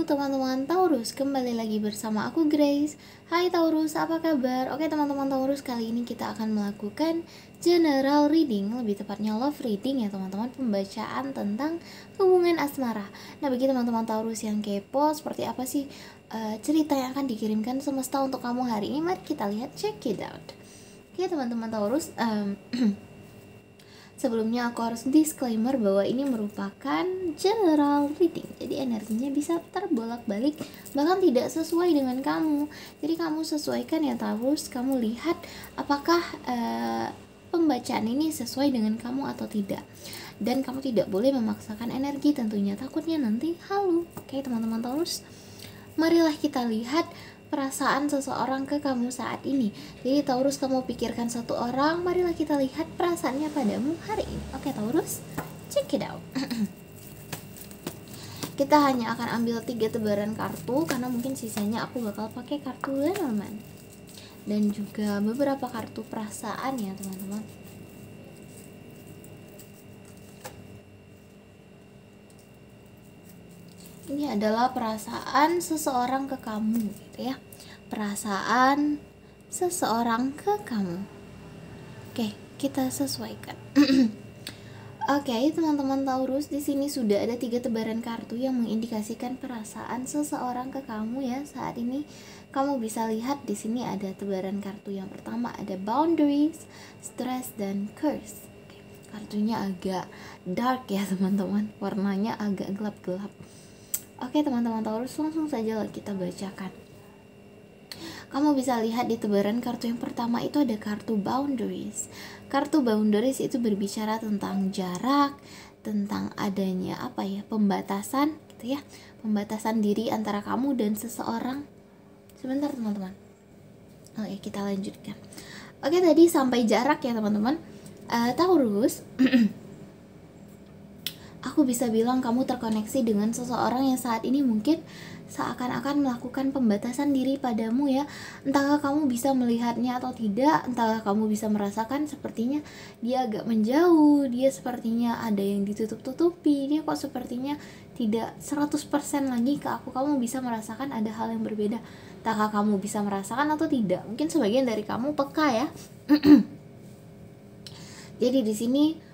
Halo teman-teman Taurus, kembali lagi bersama aku Grace. Hai Taurus, apa kabar? Oke teman-teman Taurus, kali ini kita akan melakukan general reading, lebih tepatnya love reading ya teman-teman, pembacaan tentang hubungan asmara. Nah bagi teman-teman Taurus yang kepo, seperti apa sih cerita yang akan dikirimkan semesta untuk kamu hari ini? Mari kita lihat, check it out. Oke teman-teman Taurus, sebelumnya aku harus disclaimer bahwa ini merupakan general reading. Jadi energinya bisa terbolak-balik, bahkan tidak sesuai dengan kamu. Jadi kamu sesuaikan ya Taurus, kamu lihat apakah pembacaan ini sesuai dengan kamu atau tidak. Dan kamu tidak boleh memaksakan energi tentunya, takutnya nanti halu. Oke teman-teman Taurus, marilah kita lihat perasaan seseorang ke kamu saat ini. Jadi Taurus, kamu pikirkan satu orang, marilah kita lihat perasaannya padamu hari ini. Oke Taurus, check it out. Kita hanya akan ambil 3 tebaran kartu, karena mungkin sisanya aku bakal pakai kartu Lenormand dan juga beberapa kartu perasaan ya teman-teman. Ini adalah perasaan seseorang ke kamu gitu ya. Perasaan seseorang ke kamu. Oke, kita sesuaikan. Oke, teman-teman Taurus, di sini sudah ada 3 tebaran kartu yang mengindikasikan perasaan seseorang ke kamu ya. Saat ini kamu bisa lihat di sini ada tebaran kartu yang pertama, ada boundaries, stress, dan curse. Oke, kartunya agak dark ya teman-teman, warnanya agak gelap-gelap. Oke teman-teman Taurus, langsung saja kita bacakan. Kamu bisa lihat di tebaran kartu yang pertama itu ada kartu boundaries. Kartu boundaries itu berbicara tentang jarak, tentang adanya pembatasan gitu ya, pembatasan diri antara kamu dan seseorang. Sebentar teman-teman. Oke, kita lanjutkan. Oke, tadi sampai jarak ya teman-teman. Taurus. Aku bisa bilang kamu terkoneksi dengan seseorang yang saat ini mungkin seakan-akan melakukan pembatasan diri padamu ya. Entahkah kamu bisa melihatnya atau tidak, entahkah kamu bisa merasakan sepertinya dia agak menjauh, dia sepertinya ada yang ditutup-tutupi, dia kok sepertinya tidak 100% lagi ke aku. Kamu bisa merasakan ada hal yang berbeda. Entahkah kamu bisa merasakan atau tidak, mungkin sebagian dari kamu peka ya. Jadi di sini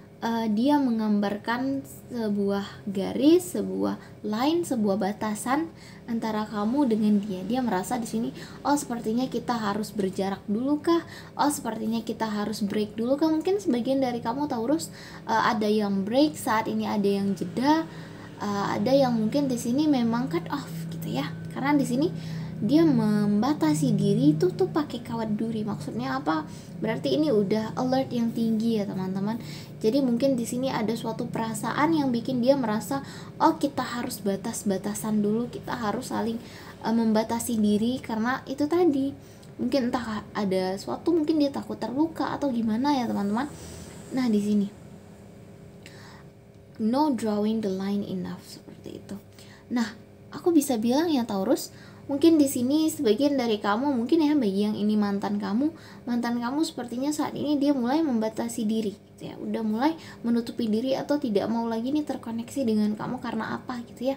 dia menggambarkan sebuah garis, sebuah line, sebuah batasan antara kamu dengan dia. Dia merasa di sini, oh sepertinya kita harus berjarak dulu kah? Oh sepertinya kita harus break dulu kah? Mungkin sebagian dari kamu Taurus ada yang break saat ini, ada yang jeda, ada yang mungkin di sini memang cut off gitu ya. Karena di sini dia membatasi diri itu tuh pakai kawat duri. Maksudnya apa? Berarti ini udah alert yang tinggi ya teman-teman. Jadi mungkin di sini ada suatu perasaan yang bikin dia merasa, oh kita harus batas-batasan dulu, kita harus saling membatasi diri karena itu tadi. Mungkin entah ada suatu, mungkin dia takut terluka atau gimana ya teman-teman. Nah di sini no drawing the line enough, seperti itu. Nah, aku bisa bilang ya Taurus, mungkin di sini sebagian dari kamu, mungkin ya bagi yang ini mantan kamu sepertinya saat ini dia mulai membatasi diri gitu ya, udah mulai menutupi diri atau tidak mau lagi nih terkoneksi dengan kamu karena apa gitu ya.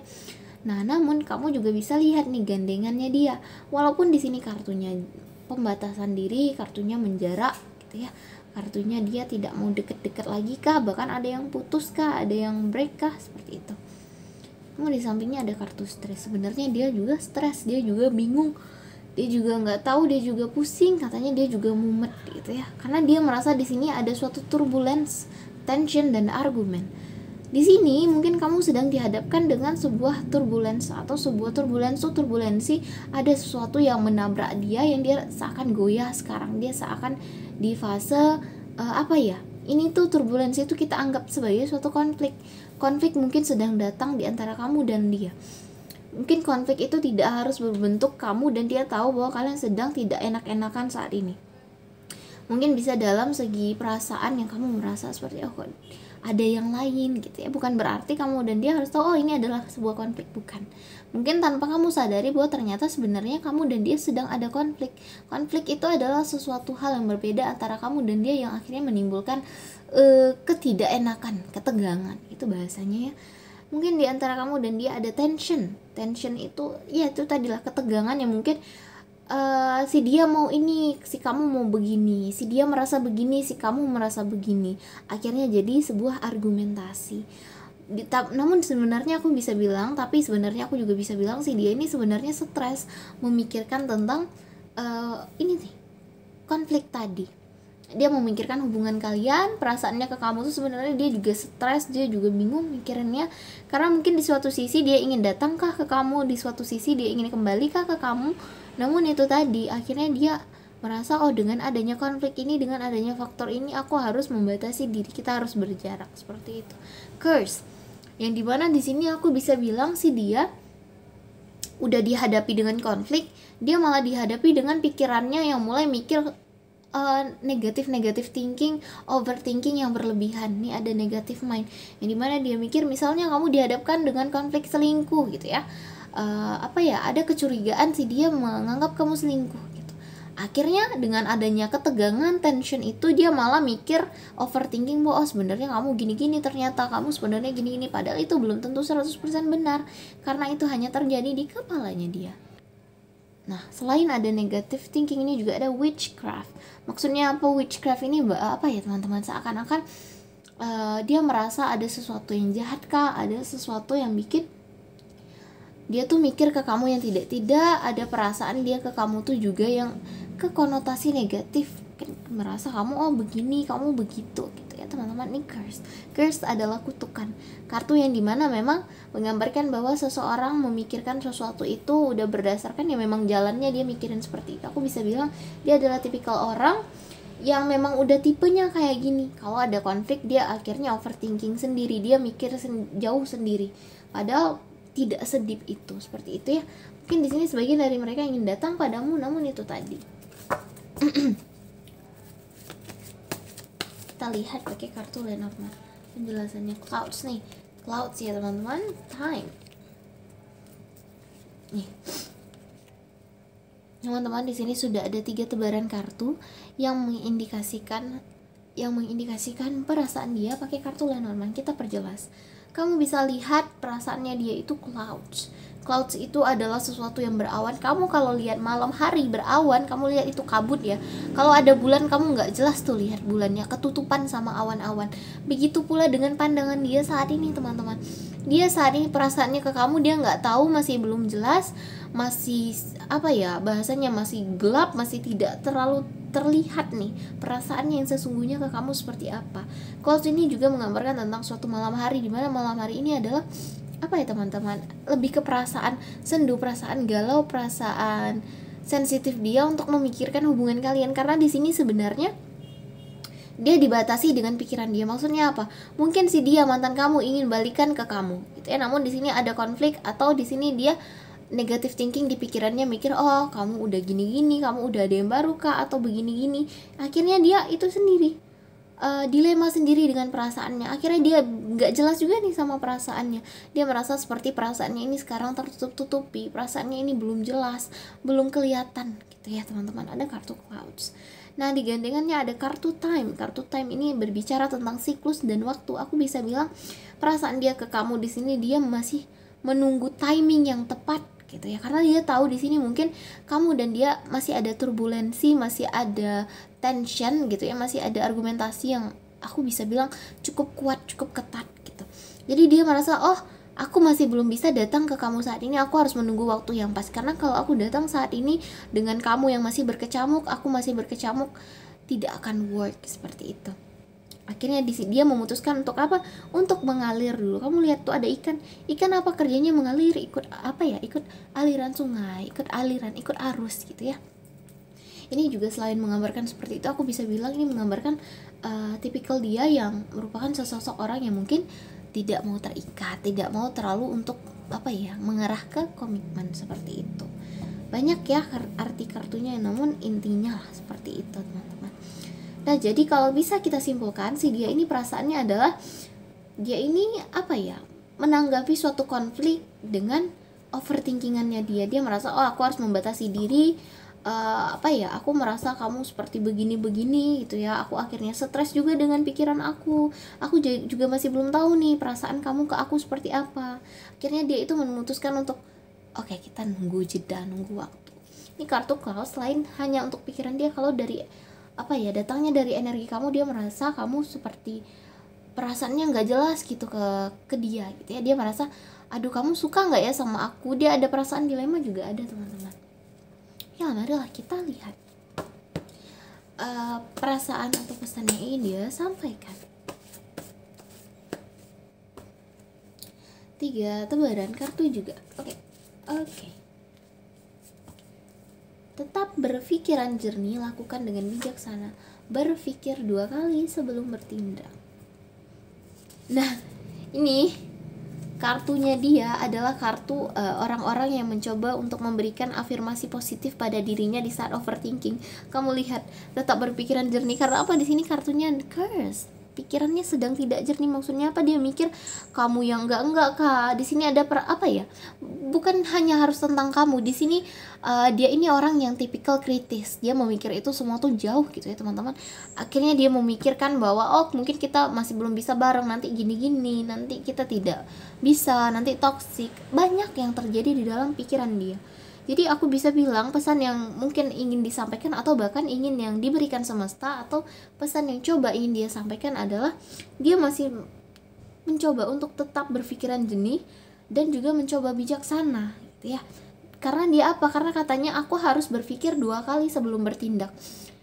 Nah, namun kamu juga bisa lihat nih gandengannya dia. Walaupun di sini kartunya pembatasan diri, kartunya menjarak gitu ya. Kartunya dia tidak mau deket-deket lagi kah, bahkan ada yang putus kah, ada yang break kah, seperti itu. Di sampingnya ada kartu stres. Sebenarnya dia juga stres, dia juga bingung, dia juga nggak tahu, dia juga pusing, katanya dia juga mumet gitu ya, karena dia merasa di sini ada suatu turbulence, tension, dan argumen. Di sini mungkin kamu sedang dihadapkan dengan sebuah turbulence atau sebuah turbulensi, ada sesuatu yang menabrak dia, yang dia seakan goyah sekarang, dia seakan di fase ini tuh turbulensi itu kita anggap sebagai suatu konflik mungkin sedang datang di antara kamu dan dia. Mungkin konflik itu tidak harus berbentuk kamu dan dia tahu bahwa kalian sedang tidak enak-enakan saat ini. Mungkin bisa dalam segi perasaan yang kamu merasa seperti kok ada yang lain gitu ya. Bukan berarti kamu dan dia harus tahu ini adalah sebuah konflik, bukan. Mungkin tanpa kamu sadari bahwa ternyata sebenarnya kamu dan dia sedang ada konflik. Konflik itu adalah sesuatu hal yang berbeda antara kamu dan dia yang akhirnya menimbulkan ketidakenakan, ketegangan, itu bahasanya ya. mungkin di antara kamu dan dia ada tension itu ya itu tadilah ketegangan yang mungkin si dia mau ini, si kamu mau begini, si dia merasa begini, si kamu merasa begini, akhirnya jadi sebuah argumentasi. Namun sebenarnya aku bisa bilang, tapi sebenarnya aku juga bisa bilang si dia ini sebenarnya stres memikirkan tentang ini nih, konflik tadi. Dia memikirkan hubungan kalian, perasaannya ke kamu tuh sebenarnya dia juga stres, dia juga bingung mikirinnya, karena mungkin di suatu sisi dia ingin datangkah ke kamu, di suatu sisi dia ingin kembalikah ke kamu. Namun itu tadi, akhirnya dia merasa oh dengan adanya konflik ini, dengan adanya faktor ini, aku harus membatasi diri, kita harus berjarak, seperti itu. Curse, yang dimana di sini aku bisa bilang si dia udah dihadapi dengan konflik, dia malah dihadapi dengan pikirannya yang mulai mikir negatif thinking, overthinking yang berlebihan. Nih ada negative mind, yang dimana dia mikir misalnya kamu dihadapkan dengan konflik selingkuh gitu ya, ada kecurigaan si dia menganggap kamu selingkuh gitu. Akhirnya dengan adanya ketegangan, tension itu, dia malah mikir overthinking bahwa sebenarnya kamu gini-gini, ternyata kamu sebenarnya gini-gini, padahal itu belum tentu 100% benar, karena itu hanya terjadi di kepalanya dia. Nah, selain ada negative thinking, ini juga ada witchcraft. Maksudnya apa witchcraft ini? Apa ya teman-teman? Seakan-akan dia merasa ada sesuatu yang jahat kah? Ada sesuatu yang bikin dia tuh mikir ke kamu yang tidak-tidak. Ada perasaan dia ke kamu tuh juga yang ke konotasi negatif. Merasa kamu oh begini, kamu begitu gitu ya teman-teman. Ini curse adalah kutukan, kartu yang dimana memang menggambarkan bahwa seseorang memikirkan sesuatu itu udah berdasarkan ya memang jalannya dia mikirin seperti itu. Aku bisa bilang dia adalah tipikal orang yang memang udah tipenya kayak gini. Kalau ada konflik dia akhirnya overthinking sendiri, dia mikir jauh sendiri, padahal tidak sedip itu, seperti itu ya. Mungkin di sini sebagian dari mereka ingin datang padamu, namun itu tadi. Kita lihat pakai kartu Lenormand penjelasannya. Clouds nih, clouds ya teman-teman. Time nih teman-teman, di sini sudah ada 3 tebaran kartu yang mengindikasikan perasaan dia pakai kartu Lenormand. Kita perjelas, kamu bisa lihat perasaannya dia itu clouds. Clouds itu adalah sesuatu yang berawan. Kamu kalau lihat malam hari berawan, kamu lihat itu kabut ya. Kalau ada bulan kamu nggak jelas tuh lihat bulannya, ketutupan sama awan-awan. Begitu pula dengan pandangan dia saat ini teman-teman. Dia saat ini perasaannya ke kamu dia nggak tahu, masih belum jelas, masih bahasanya masih gelap, masih tidak terlalu terlihat nih perasaannya yang sesungguhnya ke kamu seperti apa. Clouds ini juga menggambarkan tentang suatu malam hari, dimana malam hari ini adalah teman-teman, lebih ke perasaan sendu, perasaan galau, perasaan sensitif dia untuk memikirkan hubungan kalian. Karena di sini sebenarnya dia dibatasi dengan pikiran dia. Maksudnya apa? Mungkin si dia mantan kamu ingin balikan ke kamu gitu ya, namun di sini ada konflik, atau di sini dia negative thinking di pikirannya, mikir oh kamu udah gini-gini, kamu udah ada yang baru kah, atau begini-gini. Akhirnya dia itu sendiri dilema sendiri dengan perasaannya. Akhirnya dia nggak jelas juga nih sama perasaannya. Dia merasa seperti perasaannya ini sekarang tertutup-tutupi, perasaannya ini belum jelas, belum kelihatan gitu ya teman-teman. Ada kartu clouds. Nah, di gandengannya ada kartu time. Kartu time ini berbicara tentang siklus dan waktu. Aku bisa bilang perasaan dia ke kamu di sini, dia masih menunggu timing yang tepat gitu ya, karena dia tahu di sini mungkin kamu dan dia masih ada turbulensi, masih ada tension gitu ya, masih ada argumentasi yang aku bisa bilang cukup kuat, cukup ketat gitu. Jadi dia merasa oh aku masih belum bisa datang ke kamu saat ini, aku harus menunggu waktu yang pas, karena kalau aku datang saat ini dengan kamu yang masih berkecamuk, aku masih berkecamuk, tidak akan work seperti itu. Akhirnya dia memutuskan untuk apa? Untuk mengalir dulu. Kamu lihat tuh ada ikan. Ikan apa kerjanya? Mengalir, ikut ikut aliran sungai, ikut aliran, ikut arus gitu ya. Ini juga selain menggambarkan seperti itu, aku bisa bilang ini menggambarkan tipikal dia yang merupakan sosok orang yang mungkin tidak mau terikat, tidak mau terlalu untuk mengarah ke komitmen seperti itu. Banyak ya arti kartunya, namun intinya lah seperti itu teman-teman. Nah, jadi kalau bisa kita simpulkan, si dia ini perasaannya adalah dia ini menanggapi suatu konflik dengan overthinkingannya dia. Dia merasa oh aku harus membatasi diri, aku merasa kamu seperti begini-begini gitu ya, aku akhirnya stres juga dengan pikiran aku juga masih belum tahu nih perasaan kamu ke aku seperti apa. Akhirnya dia itu memutuskan untuk oke, kita nunggu jeda, nunggu waktu. Ini kartu Cloud selain hanya untuk pikiran dia, kalau dari datangnya dari energi kamu, dia merasa kamu seperti perasaannya nggak jelas gitu ke dia gitu ya. Dia merasa, aduh kamu suka nggak ya sama aku. Dia ada perasaan dilema juga ada, teman-teman. Ya, marilah kita lihat perasaan atau pesan yang ingin dia sampaikan. 3 tebaran kartu juga. Oke. Tetap berpikiran jernih, lakukan dengan bijaksana. Berpikir 2 kali sebelum bertindak. Nah, ini kartunya dia adalah kartu orang-orang yang mencoba untuk memberikan afirmasi positif pada dirinya di saat overthinking. Kamu lihat, tetap berpikiran jernih karena apa? Di sini kartunya curse. Pikirannya sedang tidak jernih, maksudnya apa? Dia mikir kamu yang enggak Kak. Di sini ada bukan hanya harus tentang kamu. Di sini dia ini orang yang tipikal kritis. Dia memikir itu semua tuh jauh gitu ya, teman-teman. Akhirnya dia memikirkan bahwa mungkin kita masih belum bisa bareng, nanti gini-gini, nanti kita tidak bisa, nanti toksik. Banyak yang terjadi di dalam pikiran dia. Jadi aku bisa bilang pesan yang mungkin ingin disampaikan atau bahkan ingin yang diberikan semesta atau pesan yang coba ingin dia sampaikan adalah dia masih mencoba untuk tetap berpikiran jernih dan juga mencoba bijaksana gitu ya. Karena dia karena katanya aku harus berpikir 2 kali sebelum bertindak.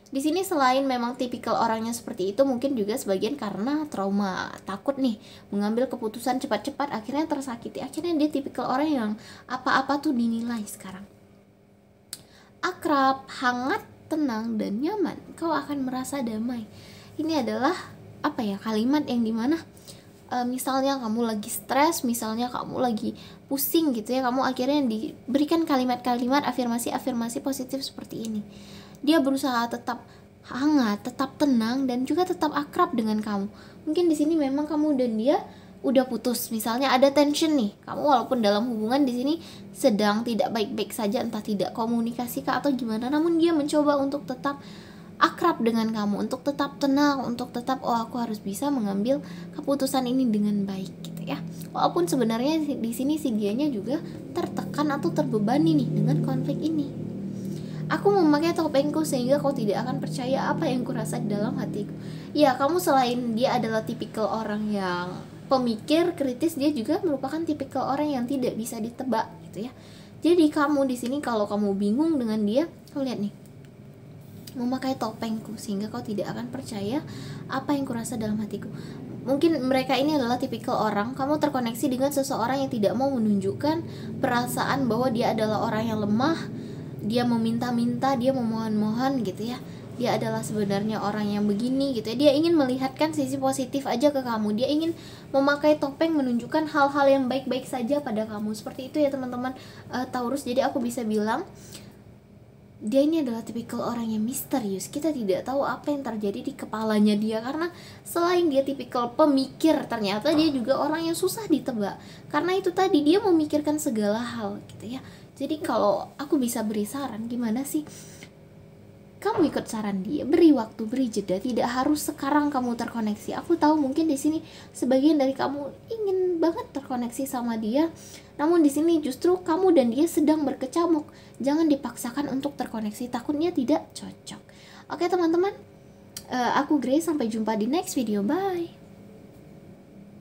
Di sini selain memang tipikal orangnya seperti itu, mungkin juga sebagian karena trauma, takut nih mengambil keputusan cepat-cepat, akhirnya tersakiti. Akhirnya dia tipikal orang yang apa-apa tuh dinilai sekarang. Akrab, hangat, tenang, dan nyaman. Kau akan merasa damai. Ini adalah kalimat yang dimana misalnya kamu lagi stres, misalnya kamu lagi pusing gitu ya, kamu akhirnya diberikan kalimat-kalimat afirmasi positif seperti ini. Dia berusaha tetap hangat, tetap tenang, dan juga tetap akrab dengan kamu. Mungkin di sini memang kamu dan dia udah putus, misalnya ada tension nih. Kamu walaupun dalam hubungan di sini sedang tidak baik-baik saja, entah tidak komunikasi kah atau gimana, namun dia mencoba untuk tetap akrab dengan kamu, untuk tetap tenang, untuk tetap aku harus bisa mengambil keputusan ini dengan baik gitu ya. Walaupun sebenarnya di sini si dianya juga tertekan atau terbebani nih dengan konflik ini. Aku memakai topengku sehingga kau tidak akan percaya apa yang kurasa di dalam hatiku. Ya, kamu selain dia adalah tipikal orang yang pemikir, kritis, dia juga merupakan tipikal orang yang tidak bisa ditebak gitu ya. Jadi kamu di sini kalau kamu bingung dengan dia, kamu lihat nih, memakai topengku sehingga kau tidak akan percaya apa yang kurasa dalam hatiku. Mungkin mereka ini adalah tipikal orang, kamu terkoneksi dengan seseorang yang tidak mau menunjukkan perasaan bahwa dia adalah orang yang lemah, dia meminta-minta, dia memohon-mohon gitu ya. Dia adalah sebenarnya orang yang begini gitu ya. Dia ingin melihatkan sisi positif aja ke kamu. Dia ingin memakai topeng menunjukkan hal-hal yang baik-baik saja pada kamu. Seperti itu ya teman-teman Taurus. Jadi aku bisa bilang dia ini adalah tipikal orang yang misterius. Kita tidak tahu apa yang terjadi di kepalanya dia, karena selain dia tipikal pemikir, ternyata dia juga orang yang susah ditebak. Karena itu tadi, dia memikirkan segala hal gitu ya. Jadi kalau aku bisa beri saran, gimana sih? Kamu ikut saran dia, beri waktu, beri jeda. Tidak harus sekarang kamu terkoneksi. Aku tahu mungkin di sini sebagian dari kamu ingin banget terkoneksi sama dia, namun di sini justru kamu dan dia sedang berkecamuk. Jangan dipaksakan untuk terkoneksi, takutnya tidak cocok. Oke teman-teman, aku Grace, sampai jumpa di next video. Bye.